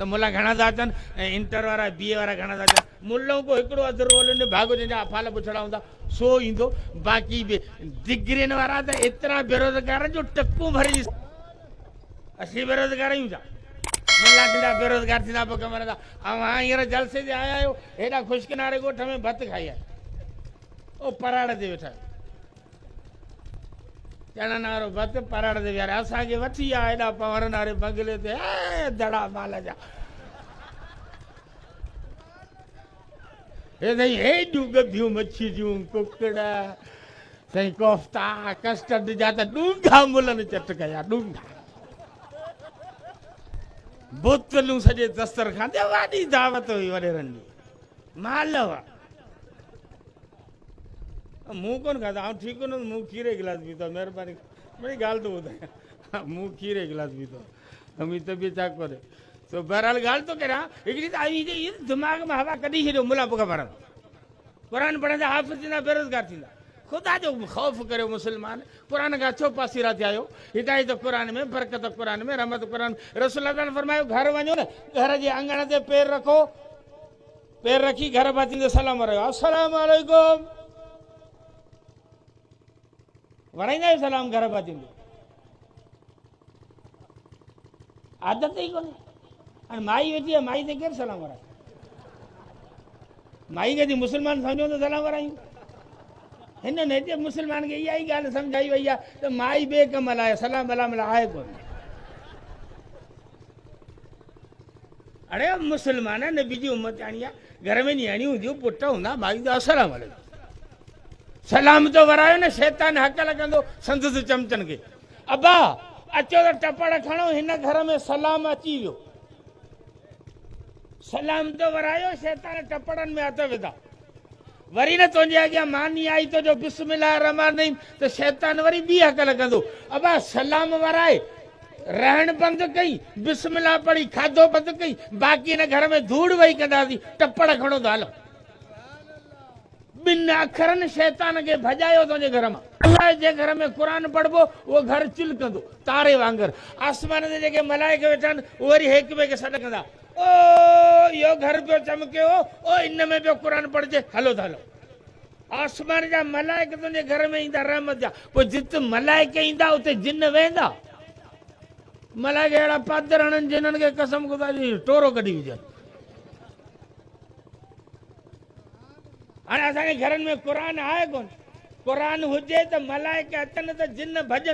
तो मुला घणा था अचनि ऐं इंटर वारा बीए वारा घणा था अचनि मुल्लों को हिकिड़ो अधु रोल भाॻो जंहिंजा अफ़ाल पुछड़ा हूंदा सो ईंदो बाक़ी बि डिग्रियुनि वारा त एतिरा बेरोज़गार जो टकूं भरी असीं बेरोज़गार आहियूं छा नंढा नंढा बेरोज़गार थींदा पोइ कमर था ऐं हाणे हींअर जलसे ते आया आहियो हेॾा ख़ुशकिनारे ॻोठ में भत खाई आया ओ पराड़ ते वेठा चणनि वारो भत पराड़ ते विहारे असांखे वठी विया हेॾा पवरनि वारे बंगले ते दड़ा माल जा हे साईं हेॾियूं गभियूं मच्छी जूं कुकड़ साईं कोफ्ता कस्टर्ड जा त ॾूंघा मुलनि चट कया ॾूंघा बोतलूं सॼे दस्तरखान ते वॾी दावत हुई वॾेरनि जी माल हुआ मूं कोन खाधा ऐं ठीकु न मूं खीरे गिलास पीतो महिरबानी वरी ॻाल्हि थो ॿुधायां मूं खीरे गिलास पीतो मुंहिंजी तबियत छा करे तो बहरहाल ॻाल्हि थो करियां हिकिड़ी त आई दिमाग़ में हवा कढी छॾियो मुला बुख भरण क़ुर पढ़ंदा हाफ़िज़ थींदा बेरोज़गार थींदा ख़ुदा जो ख़ौफ़ करियो मुस्लमान क़ुर खां छो पासीरा थिया आहियो हिदायत क़ुर में बरकत क़ुर में रहमत क़ुर रसूल फरमायो घर वञो न घर जे अंगण ते पेर रखो पेर रखी घर भातींदे सलाम रहियो अस्सलाम वालेकुम वराईंदा आहियो सलाम घर भातींदे आदत ई कोन्हे हाणे माई वेठी आहे माई ते केरु सलाम वराए माई खे मुस्लमान सम्झो त सलाम वरायूं हिननि हिते मुस्लमान खे इहा ई ॻाल्हि सम्झाई वई आहे त माई ॿिए कम लाइ सलाम वलाम लाइ आहे कोन अड़े मुस्लमान नबी जी उमत आणी आहे घर में नियाणियूं हूंदियूं पुट हूंदा माई त अस्सलाम वालेकुम सलाम तो वरायो न शैतान हक़ लॻंदो संदसि चमचनि खे अबा अचो त टपड़ खणो हिन घर में सलाम अची वियो सलाम तो वरायो शैतान टपड़नि में हथ विधा वरी न तुंहिंजे अॻियां मानी आई तो जो बिस्मिल्लाह रहमान रहीम त शैतान वरी ॿी हक़ लॻंदो अबा सलाम वराए रहण बंदि कई बिस्मिल्लाह पढ़ी खाधो बंदि कई बाक़ी हिन घर में धूड़ वेही कंदासीं टपड़ खणो त हलो ॿिनि अखरनि शैतान खे भॼायो तुंहिंजे घर मां अलाह जे घर में क़ुर पढ़बो उहो घर चिलकंदो तारे वांगुरु आसमान ते जेके मलाइक वेठा आहिनि उहे वरी हिक ॿिए खे सॾु कंदा ओ इहो घर पियो चमके ओ इन में पियो क़ुर पढ़जे हलो त हलो आसमान जा मलाइक तुंहिंजे घर में ईंदा रहमत जा पोइ जिते मलाइक ईंदा उते जिन वेंदा मलाइक अहिड़ा पादर हणनि जिन्हनि खे कसम ख़ुदा जी टोरो कढी विझनि हाणे असांजे घरनि में क़ुर आहे कोन क़ुर हुजे त मलाइक अचनि त जिन भॼनि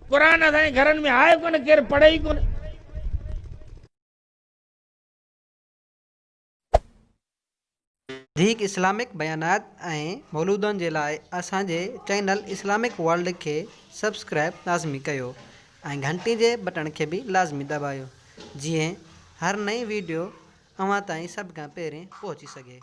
क़ुर असांजे घरनि में आहे कोन केरु पढ़े ई कोन वधीक इस्लामिक बयानात ऐं मौलूदनि जे लाइ असांजे चैनल इस्लामिक वर्ल्ड खे सब्सक्राइब लाज़मी कयो ऐं घंटी जे बटन खे बि लाज़मी दॿायो जीअं हर नई वीडियो अव्हां ताईं सभ खां पहिरीं पहुची सघे।